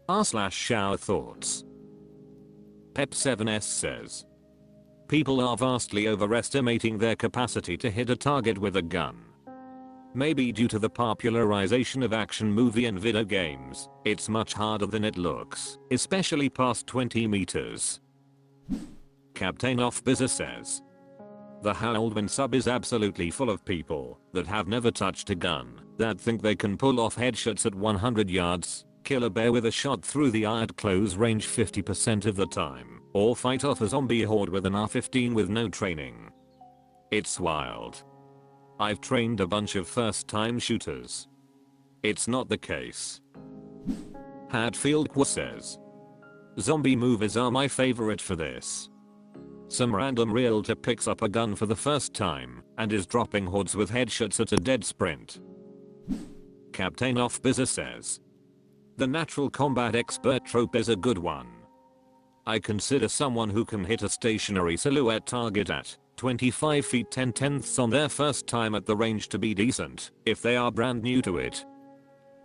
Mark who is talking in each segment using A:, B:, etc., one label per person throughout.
A: r/shower thoughts. Pep7s says, people are vastly overestimating their capacity to hit a target with a gun. Maybe due to the popularization of action movie and video games, it's much harder than it looks, especially past 20 meters. Captain Offbizer says, the Howlman sub is absolutely full of people that have never touched a gun, that think they can pull off headshots at 100 yards, kill a bear with a shot through the eye at close range 50% of the time, or fight off a zombie horde with an R15 with no training. It's wild. I've trained a bunch of first-time shooters. It's not the case. Hatfield says, zombie movies are my favorite for this. Some random realtor picks up a gun for the first time and is dropping hordes with headshots at a dead sprint. Captain Offbizer says, the natural combat expert trope is a good one. I consider someone who can hit a stationary silhouette target at 25 feet 10/10 on their first time at the range to be decent if they are brand new to it.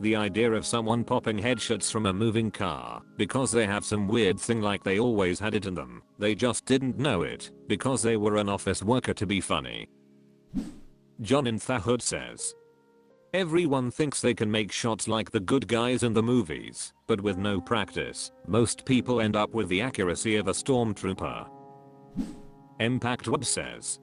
A: The idea of someone popping headshots from a moving car because they have some weird thing like they always had it in them, they just didn't know it because they were an office worker to be funny. John in Thahood says, everyone thinks they can make shots like the good guys in the movies, but with no practice, most people end up with the accuracy of a stormtrooper. Impact Web says,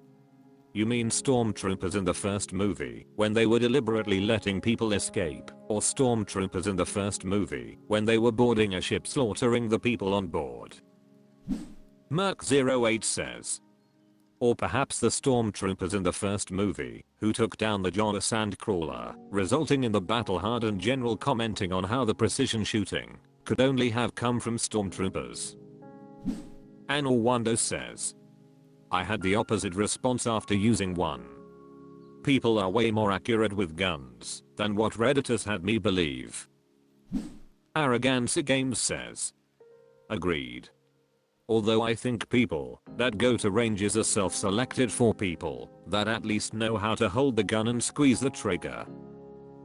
A: you mean stormtroopers in the first movie when they were deliberately letting people escape, or stormtroopers in the first movie when they were boarding a ship slaughtering the people on board? Merc08 says, or perhaps the stormtroopers in the first movie who took down the Jawa sandcrawler, resulting in the battle-hardened general commenting on how the precision shooting could only have come from stormtroopers. Anor Wando says, I had the opposite response after using one. People are way more accurate with guns than what Redditors had me believe. Arrogancy Games says, agreed. Although I think people that go to ranges are self-selected for people that at least know how to hold the gun and squeeze the trigger.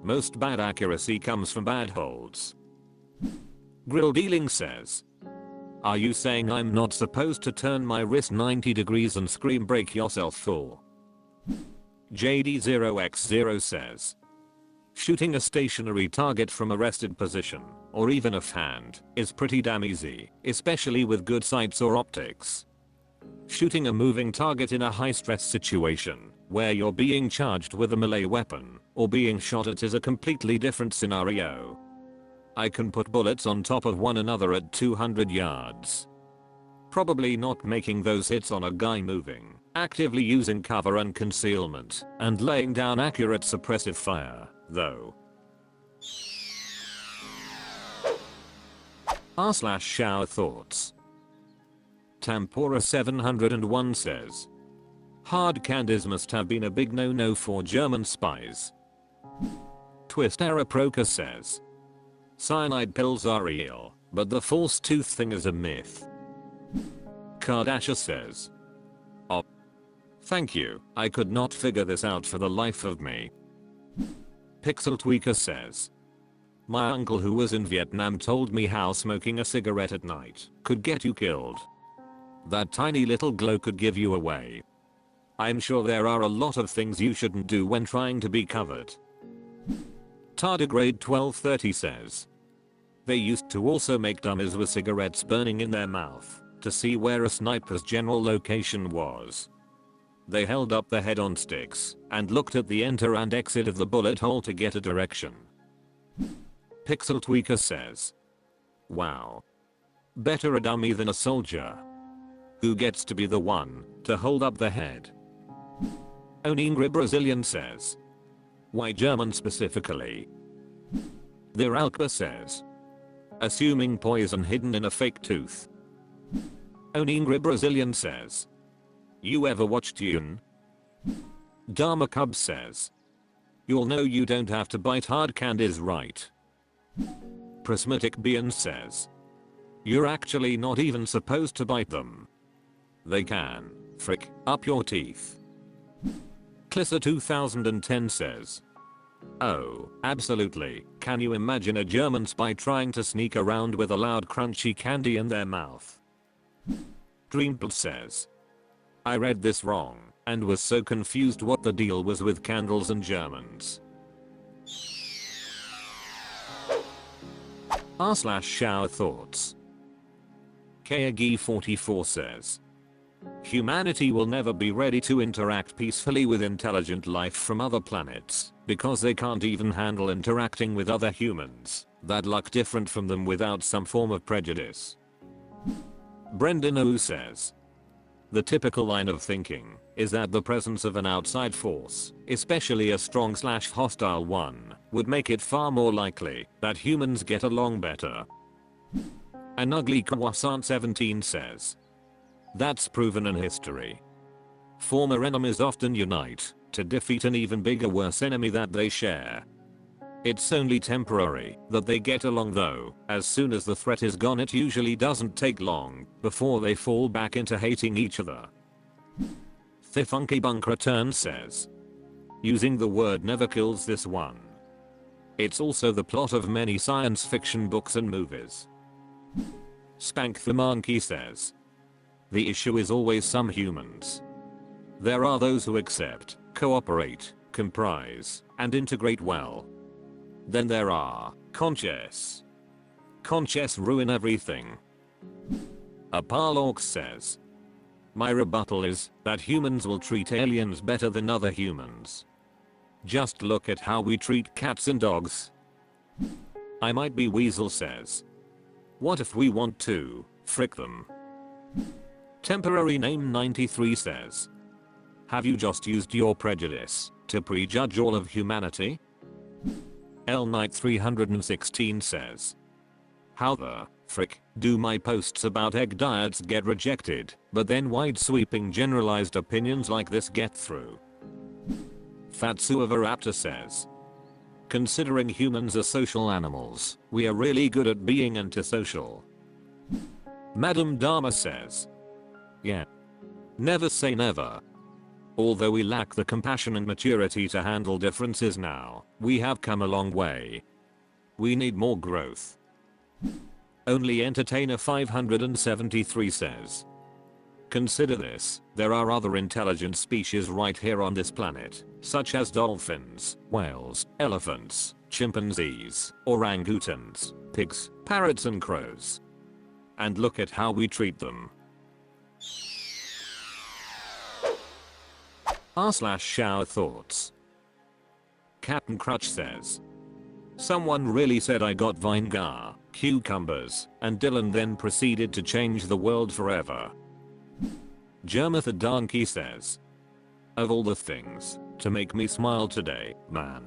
A: Most bad accuracy comes from bad holds. Grill Dealing says, are you saying I'm not supposed to turn my wrist 90 degrees and scream break yourself full? JD0x0 says, shooting a stationary target from a rested position, or even offhand, is pretty damn easy, especially with good sights or optics. Shooting a moving target in a high-stress situation, where you're being charged with a melee weapon, or being shot at is a completely different scenario. I can put bullets on top of one another at 200 yards. Probably not making those hits on a guy moving, actively using cover and concealment, and laying down accurate suppressive fire, though. r/shower thoughts. Tampora 701 says, hard candies must have been a big no-no for German spies. Twist Era Proker says, cyanide pills are real, but the false tooth thing is a myth. Kardashian says, oh, thank you, I could not figure this out for the life of me. Pixel Tweaker says, my uncle who was in Vietnam told me how smoking a cigarette at night could get you killed. That tiny little glow could give you away. I'm sure there are a lot of things you shouldn't do when trying to be covered. Tardigrade 1230 says, they used to also make dummies with cigarettes burning in their mouth to see where a sniper's general location was. They held up the head on sticks and looked at the enter and exit of the bullet hole to get a direction. Pixel Tweaker says, wow. Better a dummy than a soldier. Who gets to be the one to hold up the head? Oningri Brazilian says, why German specifically? Thiralpa says, assuming poison hidden in a fake tooth. Oningri Brazilian says, you ever watched Dune? Dharma Cub says, you'll know you don't have to bite hard candies, right? Prismatic Bean says, you're actually not even supposed to bite them. They can frick up your teeth. Clisser 2010 says, Oh, absolutely. Can you imagine a German spy trying to sneak around with a loud crunchy candy in their mouth? Dreampled says, I read this wrong and was so confused what the deal was with candles and Germans. r/showerthoughts. Kagi44 says, humanity will never be ready to interact peacefully with intelligent life from other planets because they can't even handle interacting with other humans that look different from them without some form of prejudice. Brendan O says, the typical line of thinking is that the presence of an outside force, especially a strong/hostile one, would make it far more likely that humans get along better. An ugly croissant 17 says, that's proven in history. Former enemies often unite to defeat an even bigger worse enemy that they share. It's only temporary that they get along though. As soon as the threat is gone, it usually doesn't take long before they fall back into hating each other. The Funky Bunk Return says, using the word never kills this one. It's also the plot of many science fiction books and movies. Spank the Monkey says, the issue is always some humans. There are those who accept, cooperate, comprise, and integrate well. Then there are conscious. Conscious ruin everything. A Parlorx says, my rebuttal is that humans will treat aliens better than other humans. Just look at how we treat cats and dogs. I might be Weasel says, what if we want to frick them? Temporary name 93 says, have you just used your prejudice to prejudge all of humanity? L Knight 316 says, how the frick do my posts about egg diets get rejected, but then wide sweeping generalized opinions like this get through? Fatsuavaraptor says, considering humans are social animals, we are really good at being antisocial. Madam Dharma says, yeah. Never say never. Although we lack the compassion and maturity to handle differences now, we have come a long way. We need more growth. Only Entertainer 573 says, consider this, there are other intelligent species right here on this planet, such as dolphins, whales, elephants, chimpanzees, orangutans, pigs, parrots and crows. And look at how we treat them. r/showerthoughts. Captain Crutch says, someone really said I got vinegar, cucumbers, and dill and then proceeded to change the world forever. Jerma the Donkey says, of all the things to make me smile today, man,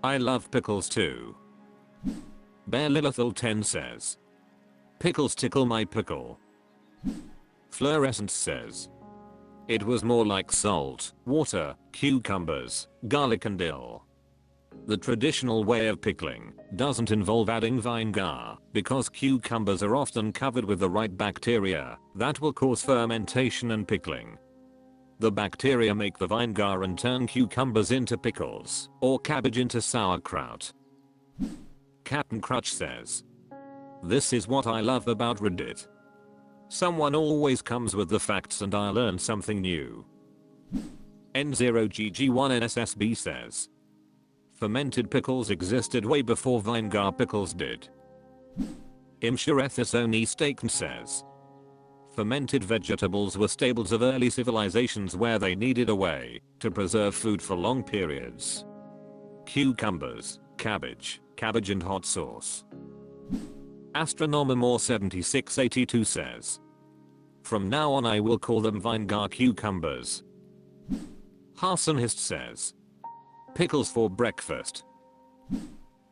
A: I love pickles too. Bear Lilithal 10 says, pickles tickle my pickle. Fluorescence says, it was more like salt, water, cucumbers, garlic and dill. The traditional way of pickling doesn't involve adding vinegar because cucumbers are often covered with the right bacteria that will cause fermentation and pickling. The bacteria make the vinegar and turn cucumbers into pickles or cabbage into sauerkraut. Captain Crutch says, this is what I love about Reddit. Someone always comes with the facts and I learn something new. N0GG1NSSB says, fermented pickles existed way before vinegar pickles did. Imshurethis Staken says, fermented vegetables were staples of early civilizations where they needed a way to preserve food for long periods. Cucumbers, cabbage and hot sauce. Astronomomore 7682 says, from now on I will call them vinegar cucumbers. Harsonhist says, pickles for breakfast.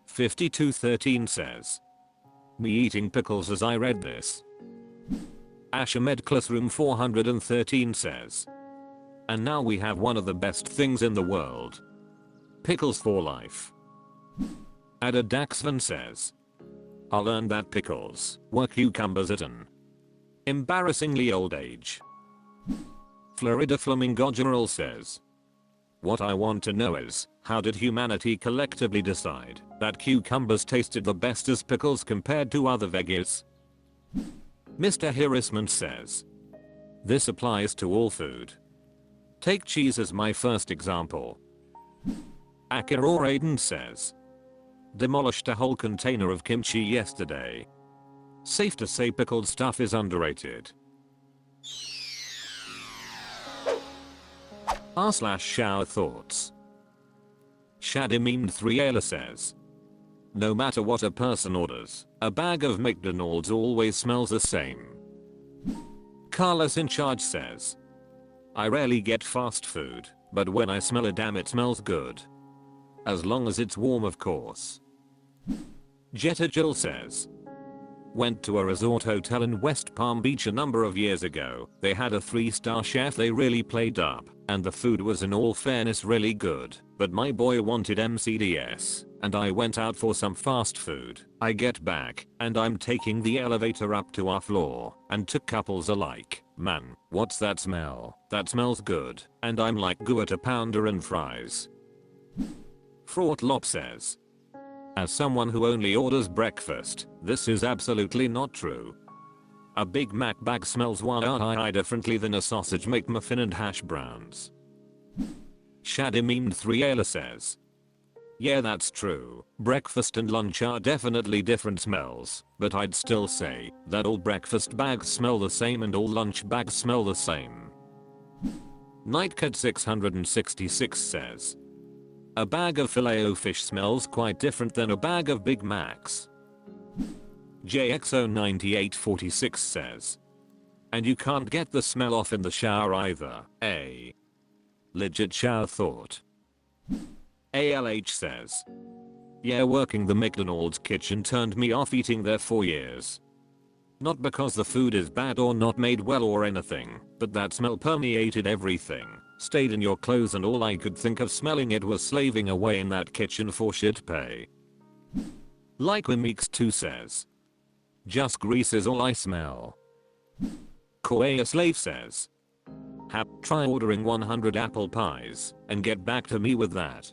A: 5213 says, me eating pickles as I read this. Ashamed Classroom 413 says, and now we have one of the best things in the world. Pickles for life. Ada Daxvan says, I learned that pickles were cucumbers at an embarrassingly old age. Florida Flamingo General says, What I want to know is, how did humanity collectively decide that cucumbers tasted the best as pickles compared to other veggies? Mr. Harassment says, this applies to all food. Take cheese as my first example. Akira Aiden says, demolished a whole container of kimchi yesterday. Safe to say pickled stuff is underrated. r/Showerthoughts. Shadimemed3Ayla says, no matter what a person orders, a bag of McDonald's always smells the same. Carlos in charge says, I rarely get fast food, but when I smell it, damn it smells good. As long as it's warm, of course. Jetta Jill says, went to a resort hotel in West Palm Beach a number of years ago. They had a 3-star chef they really played up, and the food was in all fairness really good, but my boy wanted MCDS, and I went out for some fast food. I get back, and I'm taking the elevator up to our floor, and two couples are like, man, what's that smell? That smells good. And I'm like, go at a pounder and fries. Fraughtlop says, as someone who only orders breakfast, this is absolutely not true. A Big Mac bag smells wildly differently than a sausage McMuffin and hash browns. Shadimemed3Ayla says, yeah, that's true. Breakfast and lunch are definitely different smells, but I'd still say that all breakfast bags smell the same and all lunch bags smell the same. Nightcat666 says, a bag of Filet-O-Fish smells quite different than a bag of Big Macs. JXO9846 says, and you can't get the smell off in the shower either. A legit shower thought. ALH says, yeah, working the McDonald's kitchen turned me off eating there for years. Not because the food is bad or not made well or anything, but that smell permeated everything, stayed in your clothes, and all I could think of smelling it was slaving away in that kitchen for shit pay. Lyquimix2 says, just grease is all I smell. Koea Slave says, try ordering 100 apple pies and get back to me with that.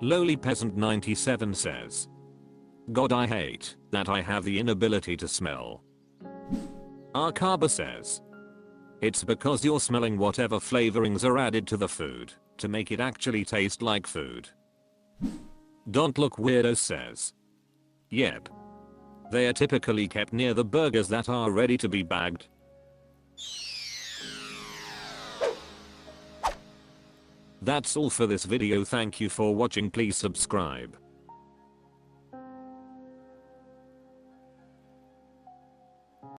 A: Lowly Peasant 97 says, God, I hate that I have the inability to smell. Arkaba says, it's because you're smelling whatever flavorings are added to the food to make it actually taste like food. Don't Look Weirdo says, yep. They are typically kept near the burgers that are ready to be bagged. That's all for this video. Thank you for watching. Please subscribe.